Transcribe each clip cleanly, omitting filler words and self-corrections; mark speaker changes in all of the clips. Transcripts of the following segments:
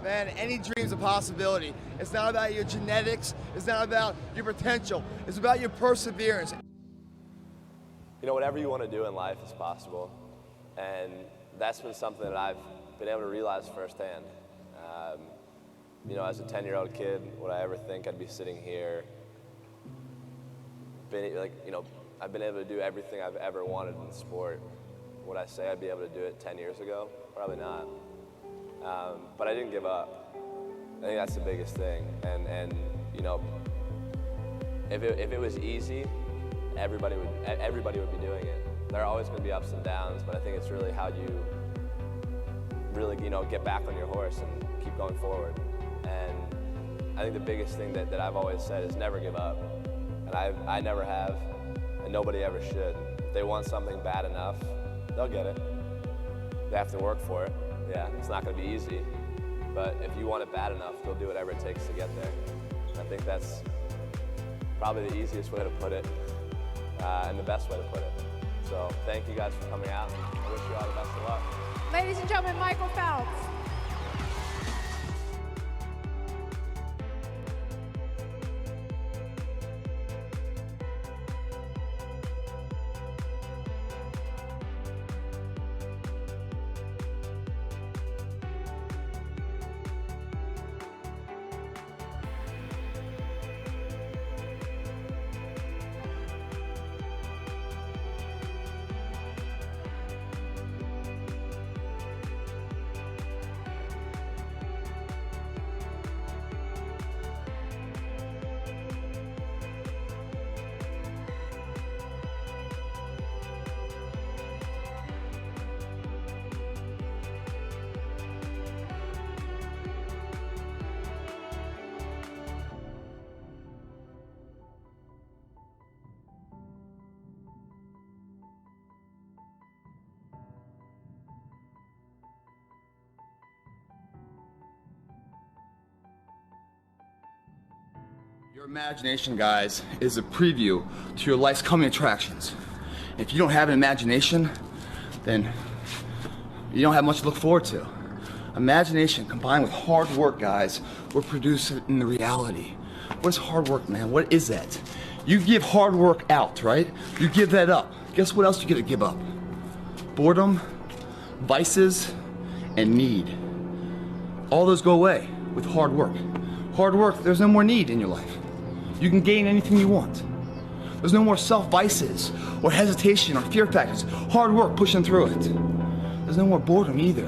Speaker 1: Man, any dream's a possibility. It's not about your genetics, it's not about your potential, it's about your perseverance.
Speaker 2: You know, whatever you want to do in life is possible, and that's been something that I've been able to realize firsthand. You know, as a 10-year-old kid, would I ever think I'd be sitting here? I've been able to do everything I've ever wanted in sport. Would I say I'd be able to do it 10 years ago? Probably not. But I didn't give up. I think that's the biggest thing. And you know, if it was easy, everybody would be doing it. There are always going to be ups and downs, but I think it's really how you really, you know, get back on your horse and keep going forward. And I think the biggest thing that I've always said is never give up. And I never have, and nobody ever should. If they want something bad enough, they'll get it. They have to work for it. Yeah, it's not going to be easy, but if you want it bad enough, they'll do whatever it takes to get there. I think that's probably the easiest way to put it, and the best way to put it. So thank you guys for coming out. I wish you all the best of luck.
Speaker 3: Ladies and gentlemen, Michael Phelps.
Speaker 1: Your imagination, guys, is a preview to your life's coming attractions. If you don't have an imagination, then you don't have much to look forward to. Imagination combined with hard work, guys, will produce it in the reality. What is hard work, man? What is that? You give hard work out, right? You give that up. Guess what else you get to give up? Boredom, vices, and need. All those go away with hard work. Hard work, there's no more need in your life. You can gain anything you want. There's no more self-vices or hesitation or fear factors. Hard work pushing through it. There's no more boredom either.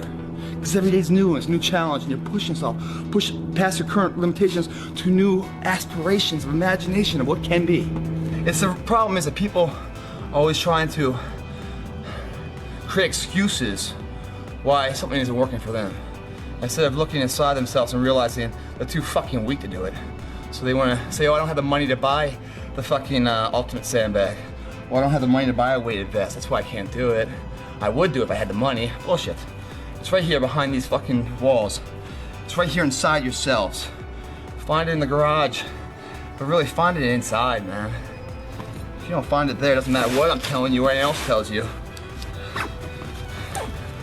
Speaker 1: Because every day's new and it's a new challenge and you're pushing yourself, push past your current limitations to new aspirations of imagination of what can be. It's the problem is that people are always trying to create excuses why something isn't working for them. Instead of looking inside themselves and realizing they're too fucking weak to do it. So they want to say, oh, I don't have the money to buy the fucking ultimate sandbag. Or I don't have the money to buy a weighted vest. That's why I can't do it. I would do it if I had the money. Bullshit. It's right here behind these fucking walls. It's right here inside yourselves. Find it in the garage, but really find it inside, man. If you don't find it there, it doesn't matter what I'm telling you or anyone else tells you.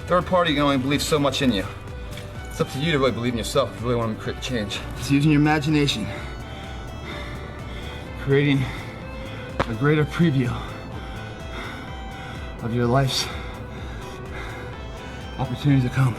Speaker 1: Third party can only believe so much in you. It's up to you to really believe in yourself if you really want to create change. It's using your imagination, creating a greater preview of your life's opportunities to come.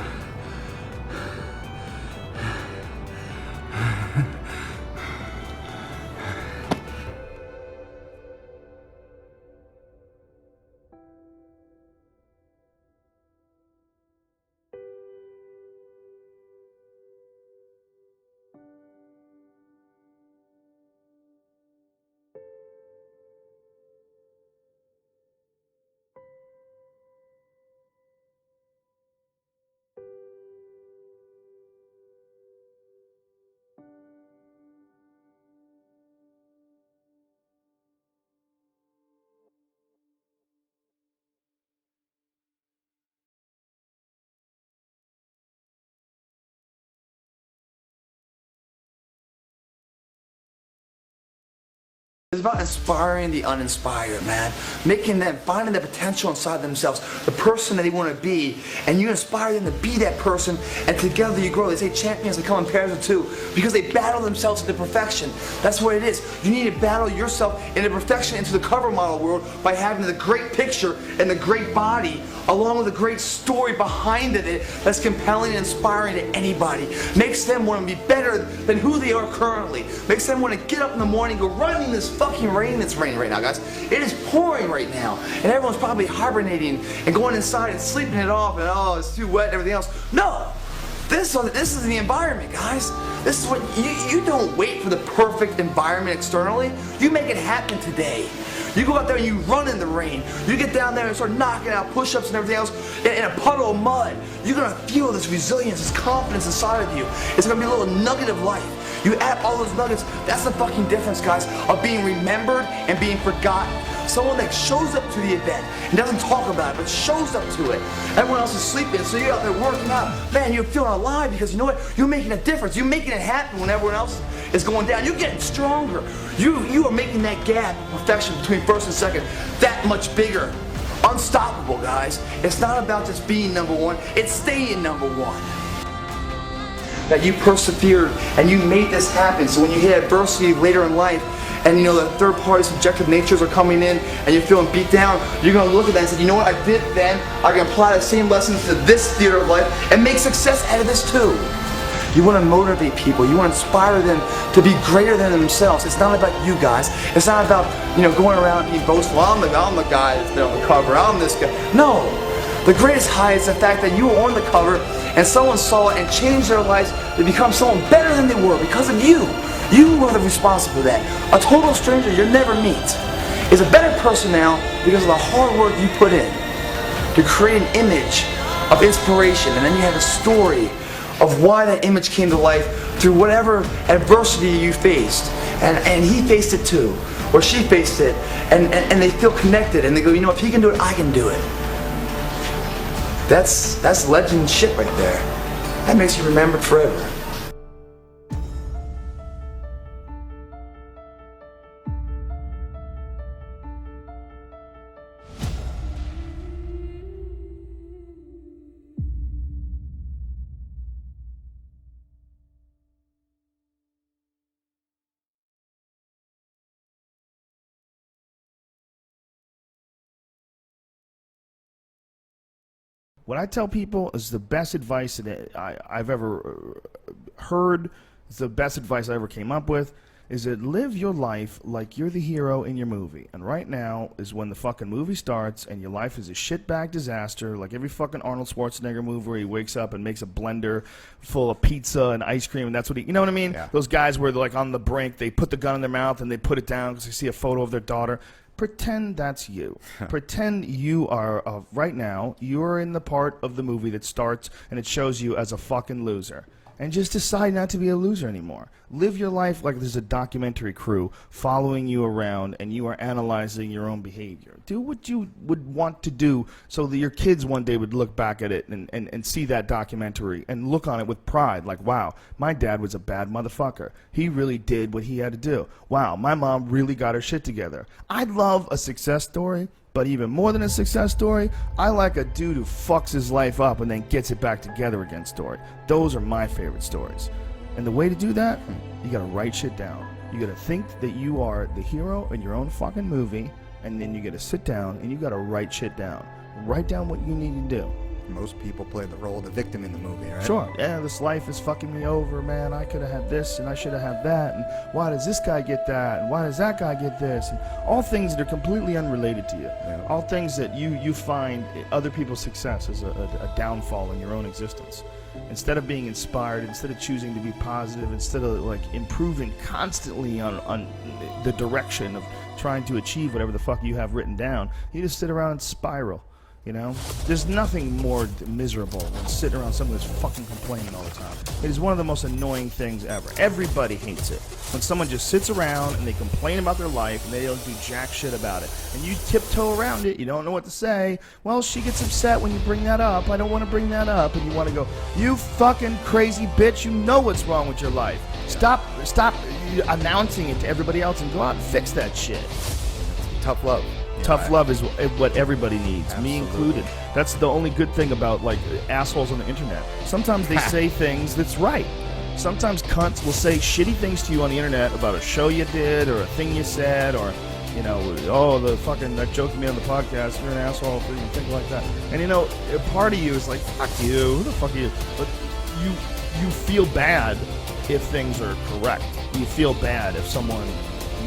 Speaker 1: It's about inspiring the uninspired, man. Making them, finding the potential inside themselves, the person that they want to be, and you inspire them to be that person, and together you grow. They say champions that come in pairs of two, because they battle themselves into perfection. That's what it is. You need to battle yourself into perfection, into the cover model world, by having the great picture and the great body, along with a great story behind it that's compelling and inspiring to anybody. Makes them want to be better than who they are currently. Makes them want to get up in the morning and go running this fucking rain. It's raining right now, guys. It is pouring right now. And everyone's probably hibernating and going inside and sleeping it off and oh, it's too wet and everything else. No! This is the environment, guys. This is what you don't wait for the perfect environment externally. You make it happen today. You go out there and you run in the rain. You get down there and start knocking out push-ups and everything else in a puddle of mud. You're gonna feel this resilience, this confidence inside of you. It's gonna be a little nugget of life. You add all those nuggets, that's the fucking difference, guys, of being remembered and being forgotten. Someone that shows up to the event and doesn't talk about it, but shows up to it. Everyone else is sleeping, so you're out there working out. Man, you're feeling alive because you know what? You're making a difference. You're making it happen when everyone else is going down. You're getting stronger. You are making that gap of perfection between first and second that much bigger. Unstoppable, guys. It's not about just being number one, it's staying number one. That you persevered and you made this happen, so when you hit adversity later in life, and you know the third party subjective natures are coming in and you're feeling beat down, you're going to look at that and say, you know what, I did it then, I can apply the same lessons to this theater of life and make success out of this too. You want to motivate people, you want to inspire them to be greater than themselves. It's not about you guys, it's not about, you know, going around being boastful, I'm the guy that's been on the cover, I'm this guy. No, the greatest high is the fact that you were on the cover and someone saw it and changed their lives to become someone better than they were because of you. You were the responsible for that. A total stranger you'll never meet is a better person now because of the hard work you put in to create an image of inspiration, and then you have a story of why that image came to life through whatever adversity you faced. And he faced it too, or she faced it, and they feel connected and they go, you know, if he can do it, I can do it. That's legend shit right there. That makes you remembered forever.
Speaker 4: What I tell people is the best advice that I've ever heard, it's the best advice I ever came up with, is that live your life like you're the hero in your movie. And right now is when the fucking movie starts and your life is a shitbag disaster, like every fucking Arnold Schwarzenegger movie where he wakes up and makes a blender full of pizza and ice cream, and that's what he, you know what I mean? Yeah. Those guys where they're like on the brink, they put the gun in their mouth and they put it down because they see a photo of their daughter. Pretend that's you. Pretend you are, right now, you're in the part of the movie that starts and it shows you as a fucking loser. And just decide not to be a loser anymore. Live your life like there's a documentary crew following you around and you are analyzing your own behavior. Do what you would want to do so that your kids one day would look back at it and see that documentary and look on it with pride. Like, wow, my dad was a bad motherfucker. He really did what he had to do. Wow, my mom really got her shit together. I love a success story. But even more than a success story, I like a dude who fucks his life up and then gets it back together again story. Those are my favorite stories. And the way to do that, you gotta write shit down. You gotta think that you are the hero in your own fucking movie, and then you gotta sit down and you gotta write shit down. Write down what you need to do.
Speaker 5: Most people play the role of the victim in the movie, right?
Speaker 4: Sure. Yeah, this life is fucking me over, man. I could have had this, and I should have had that, and why does this guy get that, and why does that guy get this, and all things that are completely unrelated to you. Yeah. All things that you find other people's success as a downfall in your own existence. Instead of being inspired, instead of choosing to be positive, instead of like improving constantly on the direction of trying to achieve whatever the fuck you have written down, you just sit around and spiral. You know, there's nothing more miserable than sitting around someone who's fucking complaining all the time. It is one of the most annoying things ever. Everybody hates it. When someone just sits around and they complain about their life and they don't do jack shit about it. And you tiptoe around it, you don't know what to say. Well, she gets upset when you bring that up. I don't want to bring that up. And you want to go, you fucking crazy bitch, you know what's wrong with your life. Stop announcing it to everybody else and go out and fix that shit.
Speaker 5: Tough love.
Speaker 4: Tough love is what everybody needs, me included. That's the only good thing about, like, assholes on the internet. Sometimes they say things that's right. Sometimes cunts will say shitty things to you on the internet about a show you did or a thing you said or, you know, oh, that joke you made on the podcast, you're an asshole, and things like that. And, you know, a part of you is like, fuck you, who the fuck are you? But you feel bad if things are correct. You feel bad if someone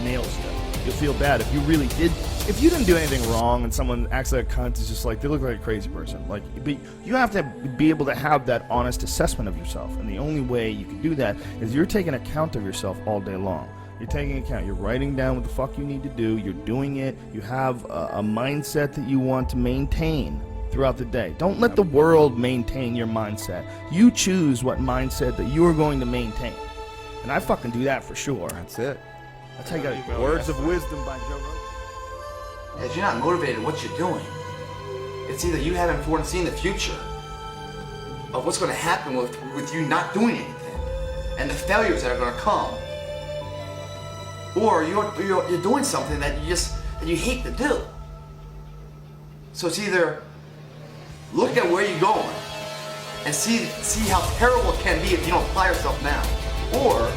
Speaker 4: nails you. You feel bad if you really did. If you didn't do anything wrong and someone acts like a cunt, it's just like they look like a crazy person. Like, but you have to be able to have that honest assessment of yourself, and the only way you can do that is you're taking account of yourself all day long. You're taking account. You're writing down what the fuck you need to do. You're doing it. You have a mindset that you want to maintain throughout the day. Don't let the world maintain your mindset. You choose what mindset that you are going to maintain, and I fucking do that for sure.
Speaker 5: That's it.
Speaker 4: That's how you got Words of Wisdom by Joe Rogan.
Speaker 1: If you're not motivated in what you're doing, it's either you haven't foreseen the future of what's going to happen with you not doing anything and the failures that are going to come, or you're doing something that you hate to do. So it's either look at where you're going and see how terrible it can be if you don't apply yourself now, or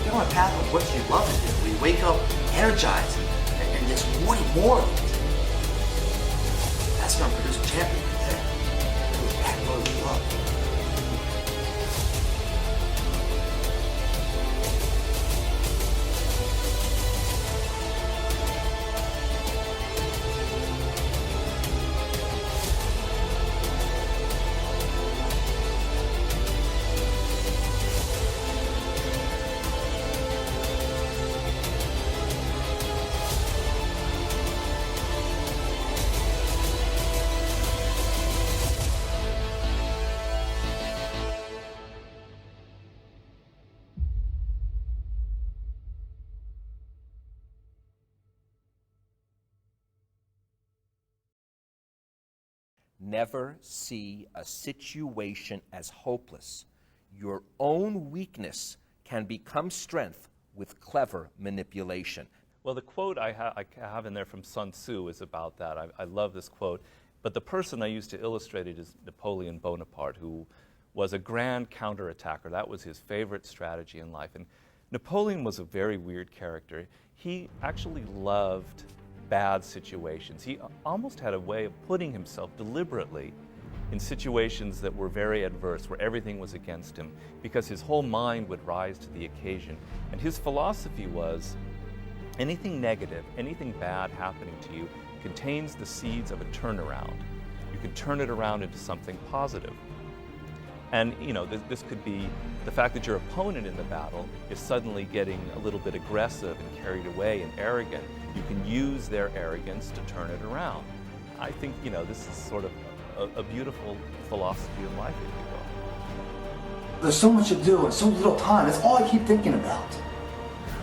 Speaker 1: get on a path of what you love to do, where you wake up energized and just wanting more of it. That's going to produce a champion right there. Who's backloaded with love.
Speaker 6: Never see a situation as hopeless. Your own weakness can become strength with clever manipulation.
Speaker 7: Well, the quote I have in there from Sun Tzu is about that. I love this quote. But the person I used to illustrate it is Napoleon Bonaparte, who was a grand counterattacker. That was his favorite strategy in life. And Napoleon was a very weird character. He actually loved bad situations. He almost had a way of putting himself deliberately in situations that were very adverse, where everything was against him, because his whole mind would rise to the occasion. And his philosophy was, anything negative, anything bad happening to you contains the seeds of a turnaround. You can turn it around into something positive. And you know, this could be the fact that your opponent in the battle is suddenly getting a little bit aggressive and carried away and arrogant. You can use their arrogance to turn it around. I think, you know, this is sort of a beautiful philosophy of life, if you will.
Speaker 1: There's so much to do and so little time. That's all I keep thinking about.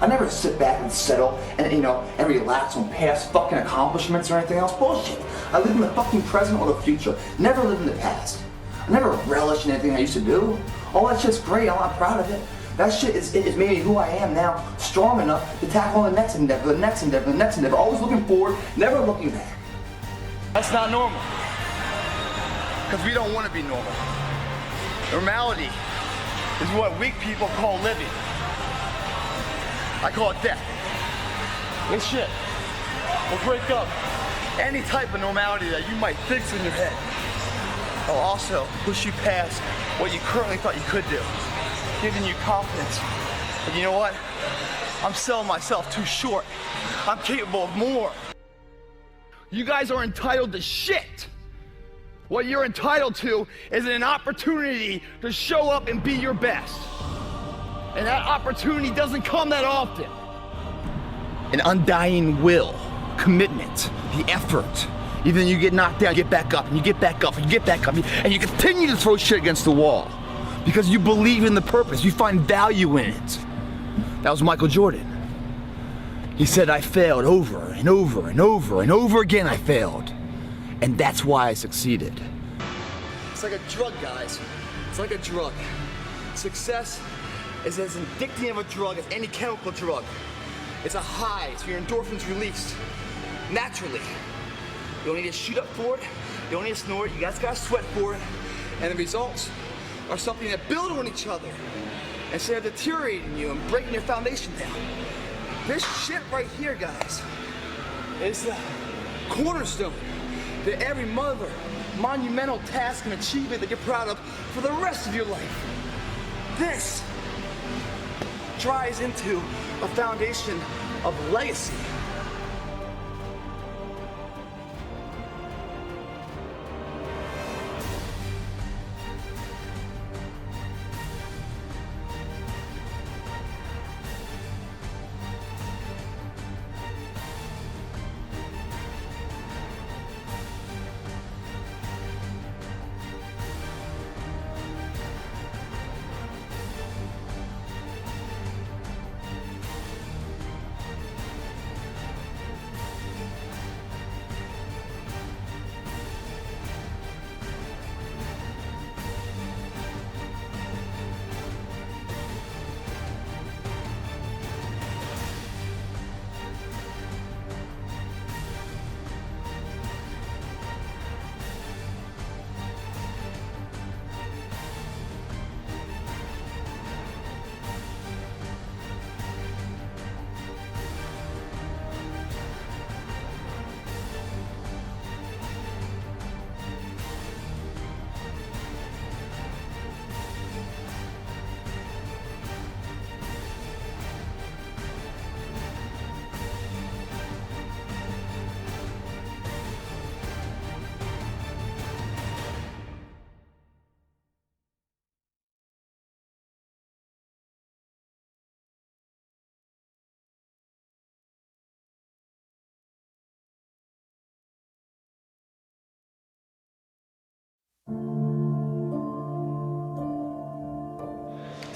Speaker 1: I never sit back and settle and, and relax on past fucking accomplishments or anything else. Bullshit. I live in the fucking present or the future. Never live in the past. I never relish in anything I used to do. All that shit's great. I'm proud of it. That shit is made me who I am now, strong enough to tackle the next endeavor, the next endeavor, the next endeavor. Always looking forward, never looking back. That's not normal. Because we don't want to be normal. Normality is what weak people call living. I call it death. This shit will break up any type of normality that you might fix in your head. It'll also push you past what you currently thought you could do, giving you confidence. But you know what? I'm selling myself too short. I'm capable of more. You guys are entitled to shit. What you're entitled to is an opportunity to show up and be your best. And that opportunity doesn't come that often. An undying will, commitment, the effort, Even you get knocked down, you get back up, and you get back up, and you get back up, and you continue to throw shit against the wall. Because you believe in the purpose, you find value in it. That was Michael Jordan. He said, I failed over and over and over and over again I failed. And that's why I succeeded. It's like a drug, guys. It's like a drug. Success is as addicting of a drug as any chemical drug. It's a high, so your endorphins released naturally. You don't need to shoot up for it, you don't need to snort it, you guys gotta sweat for it. And the results are something that build on each other instead of deteriorating you and breaking your foundation down. This shit right here, guys, is the cornerstone to every monumental task and achievement that you're proud of for the rest of your life. This dries into a foundation of legacy.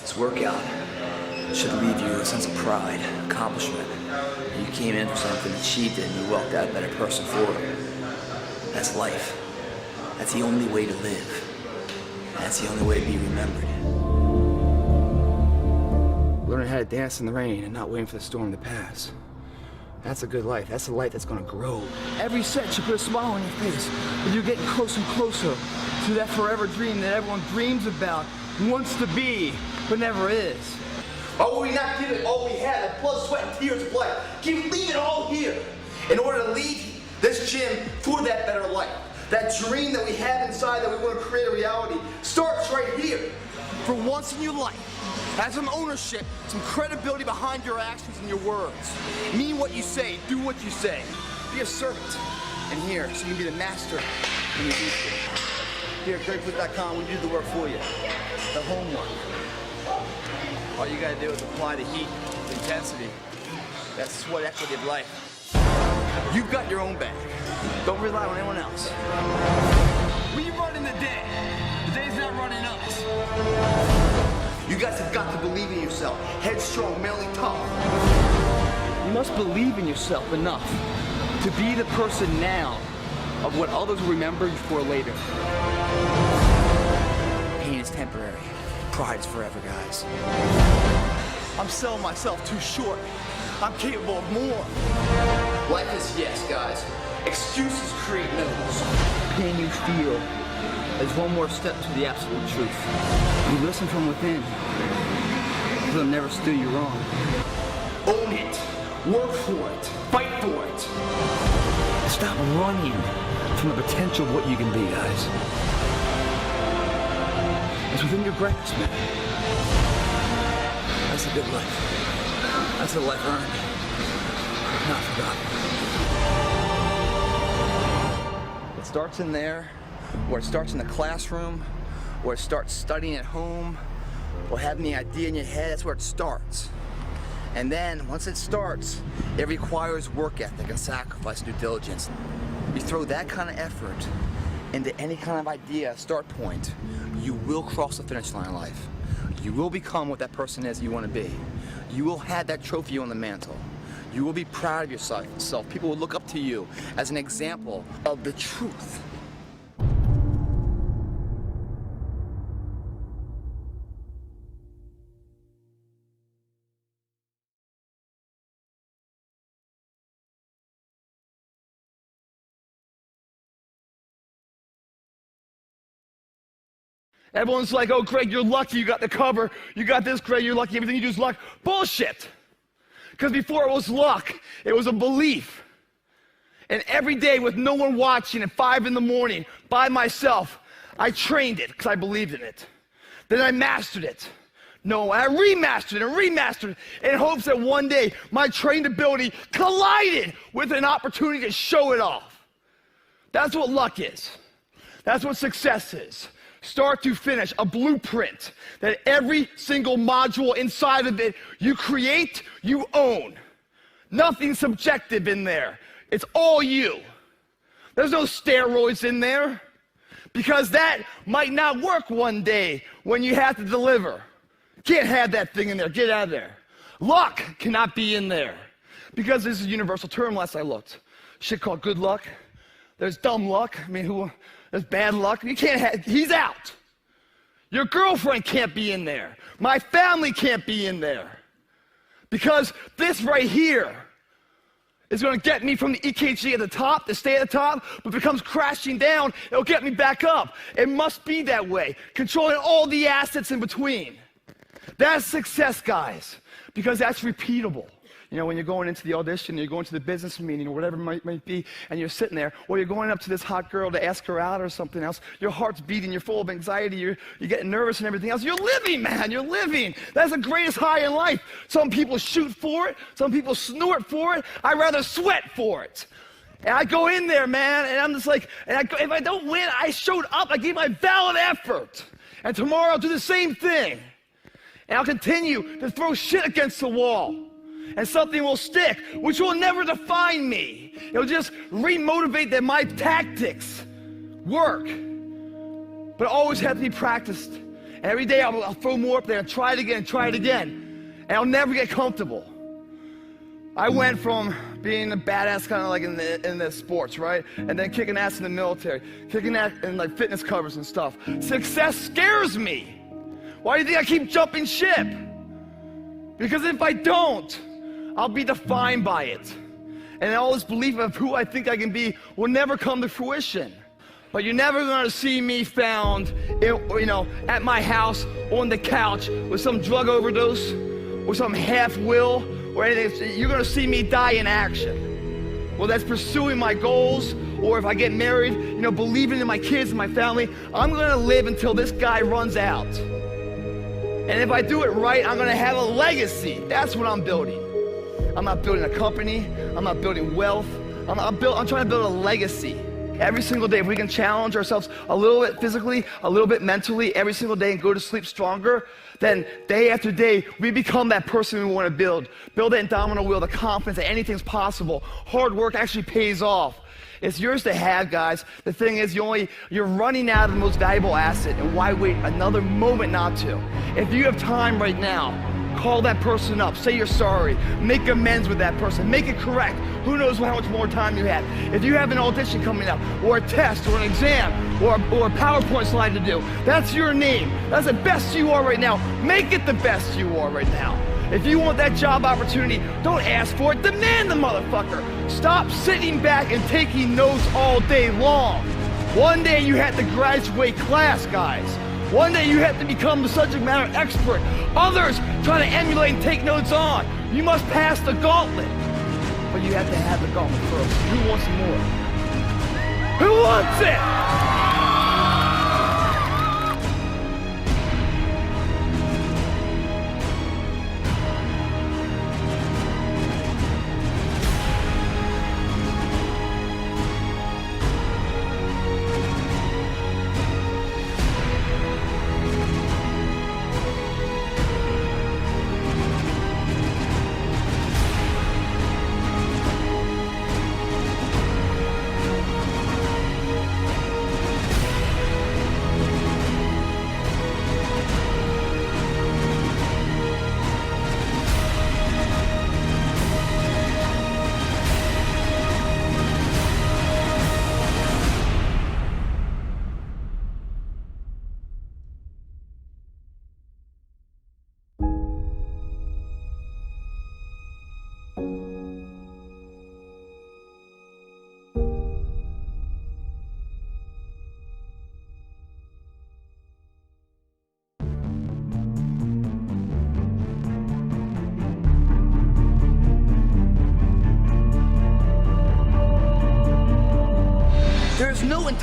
Speaker 1: This workout should leave you with a sense of pride, accomplishment. You came in for something, achieved it, and you walked out a better person for it. That's life. That's the only way to live. That's the only way to be remembered. Learning how to dance in the rain and not waiting for the storm to pass. That's a good life. That's a life that's gonna grow. Every set should put a smile on your face. But you're getting closer and closer to that forever dream that everyone dreams about, wants to be, but never is. Why would we not give it all we had, the blood, sweat, and tears of life? Leave it all here in order to lead this gym for that better life. That dream that we have inside that we want to create a reality starts right here. For once in your life, have some ownership, some credibility behind your actions and your words. Mean what you say, do what you say. Be a servant. And here, so you can be the master when you do so. Here at Plitt.com, we do the work for you. The homework. All you gotta do is apply the heat, the intensity, that sweat equity of life. You've got your own back. Don't rely on anyone else. We run in the day. The day's not running us. You guys have got to believe in yourself. Headstrong, mentally tough. You must believe in yourself enough to be the person now of what others will remember you for later. Pain is temporary. Pride is forever, guys. I'm selling myself too short. I'm capable of more. Life is yes, guys. Excuses create minerals. Pain you feel is one more step to the absolute truth. You listen from within. They'll never steer you wrong. Own it. Work for it. Fight for it. Stop running from the potential of what you can be, guys. It's within your grasp, man. That's a good life. That's a life earned, not forgotten. It starts in there, or it starts in the classroom, or it starts studying at home, or having the idea in your head. That's where it starts. And then, once it starts, it requires work ethic and sacrifice, due diligence. you throw that kind of effort into any kind of idea, start point, you will cross the finish line in life. You will become what that person is you want to be. You will have that trophy on the mantle. You will be proud of yourself. People will look up to you as an example of the truth. Everyone's like, oh, Greg, you're lucky you got the cover. You got this, Greg, you're lucky. Everything you do is luck. Bullshit. Because before it was luck, it was a belief. And every day with no one watching at 5 in the morning by myself, I trained it because I believed in it. Then I mastered it. No, I remastered it in hopes that one day my trained ability collided with an opportunity to show it off. That's what luck is. That's what success is. Start to finish, a blueprint that every single module inside of it you create, you own. Nothing subjective in there. It's all you. There's no steroids in there because that might not work one day when you have to deliver. Can't have that thing in there. Get out of there. Luck cannot be in there because this is a universal term last I looked. Shit called good luck. There's dumb luck. I mean, there's bad luck. You can't have, he's out. Your girlfriend can't be in there. My family can't be in there. Because this right here is going to get me from the EKG at the top, to stay at the top, but if it comes crashing down, it'll get me back up. It must be that way, controlling all the assets in between. That's success, guys, because that's repeatable. You know, when you're going into the audition, you're going to the business meeting or whatever it might be, and you're sitting there, or you're going up to this hot girl to ask her out or something else, your heart's beating, you're full of anxiety, you're getting nervous and everything else. You're living, man, you're living. That's the greatest high in life. Some people shoot for it, some people snort for it. I'd rather sweat for it. And I go in there, man, and I'm just like, if I don't win, I showed up, I gave my valid effort. And tomorrow I'll do the same thing. And I'll continue to throw shit against the wall. And something will stick, which will never define me. It'll just re-motivate that my tactics work. But it always have to be practiced. And every day I'll throw more up there and try it again. And I'll never get comfortable. I went from being a badass kind of like in the sports, right? And then kicking ass in the military, kicking ass in like fitness covers and stuff. Success scares me. Why do you think I keep jumping ship? Because if I don't, I'll be defined by it. And all this belief of who I think I can be will never come to fruition. But you're never gonna see me found, at my house on the couch with some drug overdose or some half will or anything. You're gonna see me die in action. Well, that's pursuing my goals, or if I get married, believing in my kids and my family. I'm gonna live until this guy runs out. And if I do it right, I'm gonna have a legacy. That's what I'm building. I'm not building a company. I'm not building wealth. I'm trying to build a legacy. Every single day, if we can challenge ourselves a little bit physically, a little bit mentally, every single day and go to sleep stronger, then day after day, we become that person we want to build. Build that domino wheel, the confidence that anything's possible. Hard work actually pays off. It's yours to have, guys. The thing is, you're running out of the most valuable asset, and why wait another moment not to? If you have time right now, call that person up, say you're sorry, make amends with that person, make it correct. Who knows how much more time you have. If you have an audition coming up, or a test, or an exam, or a PowerPoint slide to do, that's your name. That's the best you are right now. Make it the best you are right now. If you want that job opportunity, don't ask for it, demand the motherfucker. Stop sitting back and taking notes all day long. One day you have to graduate class, guys. One day you have to become the subject matter expert. Others try to emulate and take notes on. You must pass the gauntlet. But you have to have the gauntlet first. Who wants more? Who wants it?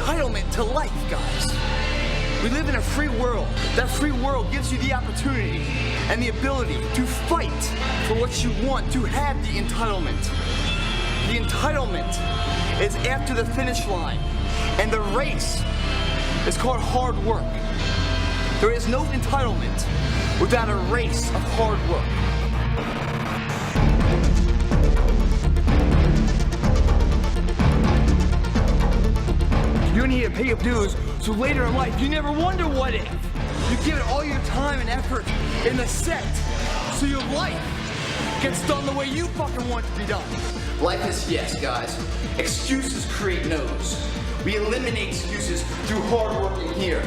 Speaker 1: entitlement to life, guys. We live in a free world. That free world gives you the opportunity and the ability to fight for what you want, to have the entitlement. The entitlement is after the finish line, and the race is called hard work. There is no entitlement without a race of hard work. You need to pay your dues so later in life you never wonder what if. You give it all your time and effort in the set so your life gets done the way you fucking want it to be done. Life is yes, guys. Excuses create no's. We eliminate excuses through hard work in here.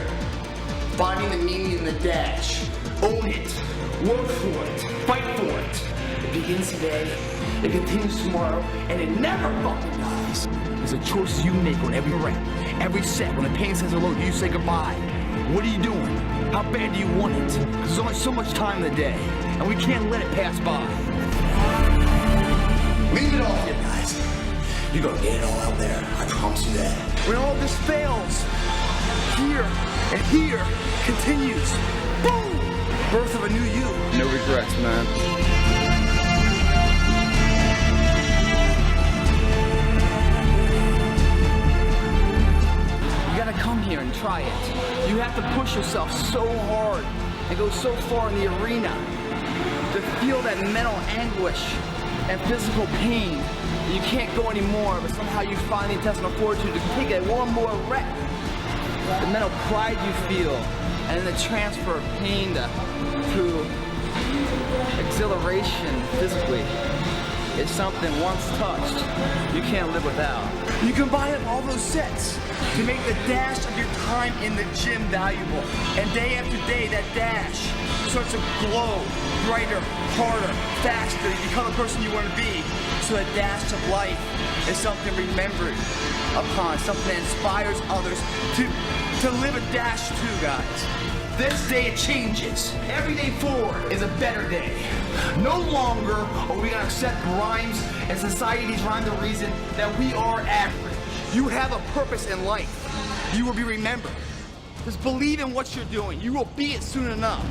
Speaker 1: Finding the meaning in the dash. Own it. Work for it. Fight for it. It begins today, it continues tomorrow, and it never fucking dies. It's the choices you make on every rep, every set. When the pain says hello, do you say goodbye? What are you doing? How bad do you want it? Because there's only so much time in the day, and we can't let it pass by. Leave it all here, guys. You're gonna get it all out there. I promise you that. When all this fails, here and here continues. Boom! Birth of a new you. No regrets, man. You gotta come here and try it. You have to push yourself so hard and go so far in the arena to feel that mental anguish and physical pain. You can't go anymore, but somehow you find the intestinal fortitude to take it one more rep. The mental pride you feel, and the transfer of pain to exhilaration physically is something once touched you can't live without. You combine up all those sets to make the dash of your time in the gym valuable. And day after day, that dash starts to glow brighter, harder, faster. You become the person you want to be. So that dash of life is something remembered upon, something that inspires others to live a dash too, guys. This day it changes. Every day forward is a better day. No longer are we gonna accept rhymes and society's rhyme the reason that we are average. You have a purpose in life. You will be remembered. Just believe in what you're doing. You will be it soon enough.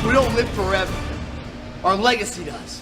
Speaker 1: We don't live forever. Our legacy does.